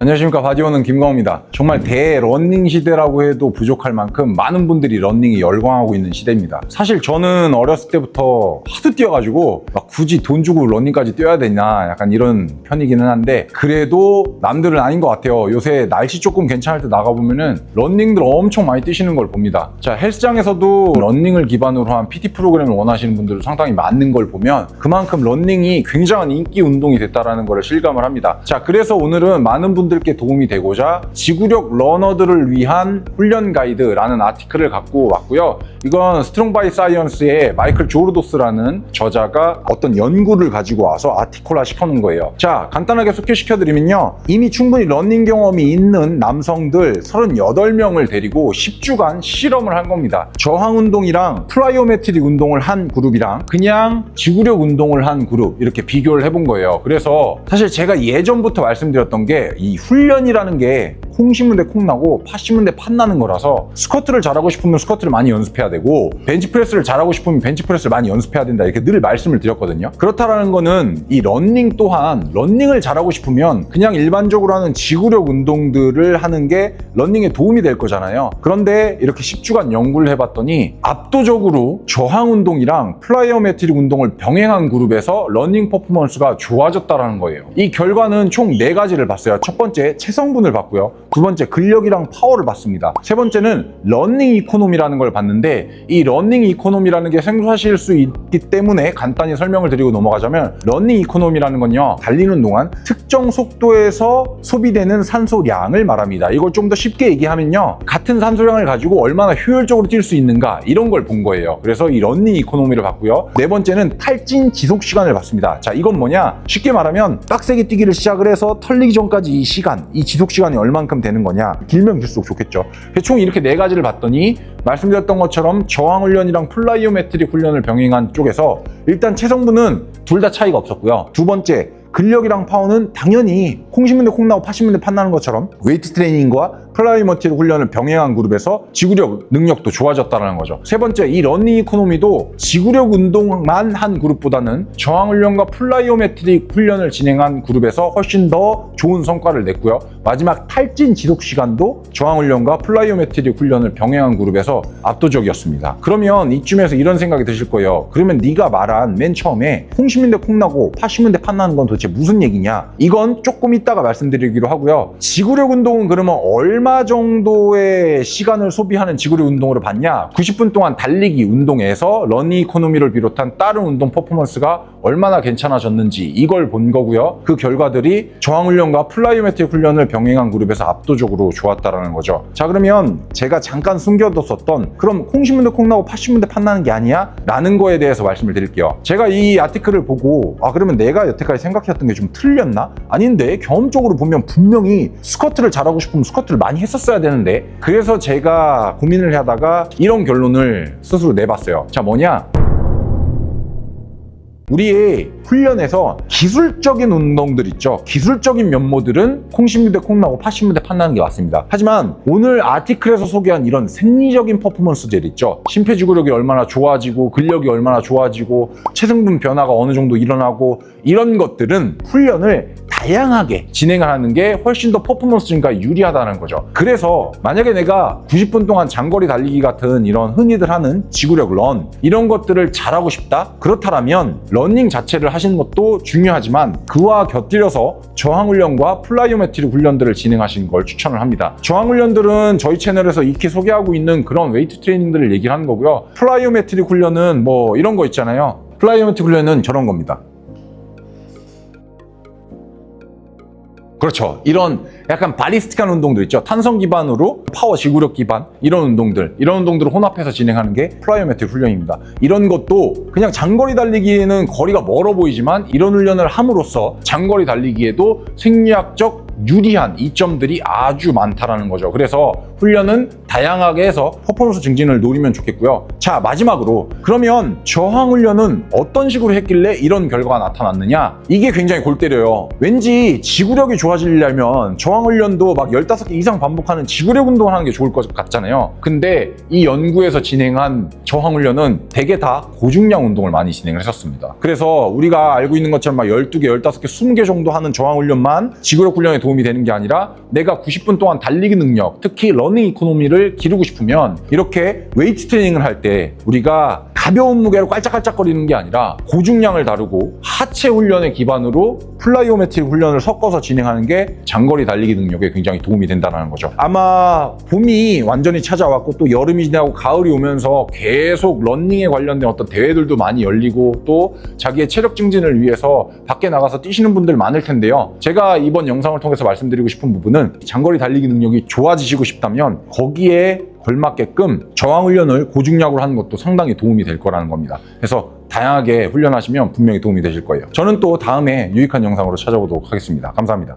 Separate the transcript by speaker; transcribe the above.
Speaker 1: 안녕하십니까. 바디오는 김광호입니다. 정말 대러닝 시대라고 해도 부족할 만큼 많은 분들이 러닝에 열광하고 있는 시대입니다. 사실 저는 어렸을 때부터 하도 뛰어가지고 막 굳이 돈 주고 러닝까지 뛰어야 되냐 약간 이런 편이기는 한데, 그래도 남들은 아닌 것 같아요. 요새 날씨 조금 괜찮을 때 나가보면은 러닝들 엄청 많이 뛰시는 걸 봅니다. 자, 헬스장에서도 러닝을 기반으로 한 PT 프로그램을 원하시는 분들도 상당히 많은 걸 보면 그만큼 러닝이 굉장한 인기 운동이 됐다는 걸 실감을 합니다. 자, 그래서 오늘은 많은 분들께 도움이 되고자 지구력 러너들을 위한 훈련 가이드라는 아티클을 갖고 왔고요. 이건 스트롱 바이 사이언스의 마이클 조르도스라는 저자가 어떤 연구를 가지고 와서 아티클화 시켜놓은 거예요. 자, 간단하게 소개시켜드리면요, 이미 충분히 러닝 경험이 있는 남성들 38명을 데리고 10주간 실험을 한 겁니다. 저항 운동이랑 플라이오메트릭 운동을 한 그룹이랑 그냥 지구력 운동을 한 그룹, 이렇게 비교를 해본 거예요. 그래서 사실 제가 예전부터 말씀드렸던 게, 이 훈련이라는 게 콩 심은 데 콩 나고 팥 심은 데 팥 나는 거라서, 스쿼트를 잘하고 싶으면 스쿼트를 많이 연습해야 되고 벤치프레스를 잘하고 싶으면 벤치프레스를 많이 연습해야 된다, 이렇게 늘 말씀을 드렸거든요. 그렇다라는 거는 이 러닝 또한, 러닝을 잘하고 싶으면 그냥 일반적으로 하는 지구력 운동들을 하는 게 러닝에 도움이 될 거잖아요. 그런데 이렇게 10주간 연구를 해봤더니 압도적으로 저항 운동이랑 플라이오메트릭 운동을 병행한 그룹에서 러닝 퍼포먼스가 좋아졌다는 거예요. 이 결과는 총 4가지를 봤어요. 첫 번째, 체성분을 봤고요. 두 번째, 근력이랑 파워를 봤습니다. 세 번째는 러닝 이코노미라는 걸 봤는데, 이 러닝 이코노미라는 게 생소하실 수 있기 때문에 간단히 설명을 드리고 넘어가자면, 러닝 이코노미라는 건요, 달리는 동안 특정 속도에서 소비되는 산소량을 말합니다. 이걸 좀 더 쉽게 얘기하면요, 같은 산소량을 가지고 얼마나 효율적으로 뛸 수 있는가, 이런 걸 본 거예요. 그래서 이 러닝 이코노미를 봤고요. 네 번째는 탈진 지속 시간을 봤습니다. 자, 이건 뭐냐, 쉽게 말하면 빡세게 뛰기를 시작을 해서 털리기 전까지 이 시간, 이 지속 시간이 얼만큼 되는 거냐, 길면 길수록 좋겠죠. 총 이렇게 4가지를 봤더니, 말씀드렸던 것처럼 저항 훈련이랑 플라이오메트릭 훈련을 병행한 쪽에서 일단 체성분은 둘 다 차이가 없었고요. 두 번째, 근력이랑 파워는 당연히 콩 심은 데 콩 나고 팥 심은 데 팥 나는 것처럼 웨이트 트레이닝과 플라이오메트릭 훈련을 병행한 그룹에서 지구력 능력도 좋아졌다는 거죠. 세 번째, 이 러닝 이코노미도 지구력 운동만 한 그룹보다는 저항 훈련과 플라이오메트릭 훈련을 진행한 그룹에서 훨씬 더 좋은 성과를 냈고요. 마지막, 탈진 지속 시간도 저항 훈련과 플라이오메트릭 훈련을 병행한 그룹에서 압도적이었습니다. 그러면 이쯤에서 이런 생각이 드실 거예요. 그러면 네가 말한 맨 처음에 콩 심은 데 콩 나고 팥 심은 데 팥 나는 건 도대체 무슨 얘기냐? 이건 조금 이따가 말씀드리기로 하고요. 지구력 운동은 그러면 얼마 정도의 시간을 소비하는 지구력 운동으로 봤냐? 90분 동안 달리기 운동에서 러닝 이코노미를 비롯한 다른 운동 퍼포먼스가 얼마나 괜찮아졌는지, 이걸 본 거고요. 그 결과들이 저항 훈련과 플라이오메트릭 훈련을 병행한 그룹에서 압도적으로 좋았다라는 거죠. 자, 그러면 제가 잠깐 숨겨뒀었던, 그럼 콩 심은 데 콩 나고 팥 심은 데 팥 나는 게 아니야? 라는 거에 대해서 말씀을 드릴게요. 제가 이 아티클을 보고, 그러면 내가 여태까지 생각했던 게 좀 틀렸나? 아닌데, 경험적으로 보면 분명히 스쿼트를 잘하고 싶으면 스쿼트를 많이 했었어야 되는데, 그래서 제가 고민을 하다가 이런 결론을 스스로 내봤어요. 자, 뭐냐? 우리의 훈련에서 기술적인 운동들 있죠. 기술적인 면모들은 콩 심은 데 콩 나고 팥 심은 데 팥 나는 게 맞습니다. 하지만 오늘 아티클에서 소개한 이런 생리적인 퍼포먼스들 있죠. 심폐지구력이 얼마나 좋아지고 근력이 얼마나 좋아지고 체성분 변화가 어느 정도 일어나고, 이런 것들은 훈련을 다양하게 진행하는 게 훨씬 더 퍼포먼스 증가에 유리하다는 거죠. 그래서 만약에 내가 90분 동안 장거리 달리기 같은 이런 흔히들 하는 지구력 런, 이런 것들을 잘하고 싶다? 그렇다면 러닝 자체를 하시는 것도 중요하지만 그와 곁들여서 저항 훈련과 플라이오메트릭 훈련들을 진행하시는 걸 추천을 합니다. 저항 훈련들은 저희 채널에서 익히 소개하고 있는 그런 웨이트 트레이닝들을 얘기를 하는 거고요. 플라이오메트릭 훈련은 뭐 이런 거 있잖아요. 플라이오메트릭 훈련은 저런 겁니다. 그렇죠. 이런 약간 바리스틱한 운동들 있죠. 탄성 기반으로 파워, 지구력 기반, 이런 운동들을 혼합해서 진행하는 게 플라이오메트릭 훈련입니다. 이런 것도 그냥 장거리 달리기에는 거리가 멀어 보이지만, 이런 훈련을 함으로써 장거리 달리기에도 생리학적 유리한 이점들이 아주 많다라는 거죠. 그래서 훈련은 다양하게 해서 퍼포먼스 증진을 노리면 좋겠고요. 자, 마지막으로, 그러면 저항 훈련은 어떤 식으로 했길래 이런 결과가 나타났느냐? 이게 굉장히 골 때려요. 왠지 지구력이 좋아지려면 저항 훈련도 막 15개 이상 반복하는 지구력 운동을 하는 게 좋을 것 같잖아요. 근데 이 연구에서 진행한 저항 훈련은 대개 다 고중량 운동을 많이 진행을 했었습니다. 그래서 우리가 알고 있는 것처럼 막 12개, 15개, 20개 정도 하는 저항 훈련만 지구력 훈련에 도움이 되는 게 아니라 내가 90분 동안 달리기 능력, 특히 러닝 이코노미를 기르고 싶으면 이렇게 웨이트 트레이닝을 할 때 우리가 가벼운 무게로 깔짝깔짝거리는 게 아니라 고중량을 다루고 하체 훈련의 기반으로 플라이오메트릭 훈련을 섞어서 진행하는 게 장거리 달리기 능력에 굉장히 도움이 된다는 거죠. 아마 봄이 완전히 찾아왔고 또 여름이 지나고 가을이 오면서 계속 러닝에 관련된 어떤 대회들도 많이 열리고 또 자기의 체력 증진을 위해서 밖에 나가서 뛰시는 분들 많을 텐데요. 제가 이번 영상을 통해서 말씀드리고 싶은 부분은 장거리 달리기 능력이 좋아지시고 싶다면 거기에 걸맞게끔 저항 훈련을 고중량으로 하는 것도 상당히 도움이 될 거라는 겁니다. 그래서 다양하게 훈련하시면 분명히 도움이 되실 거예요. 저는 또 다음에 유익한 영상으로 찾아오도록 하겠습니다. 감사합니다.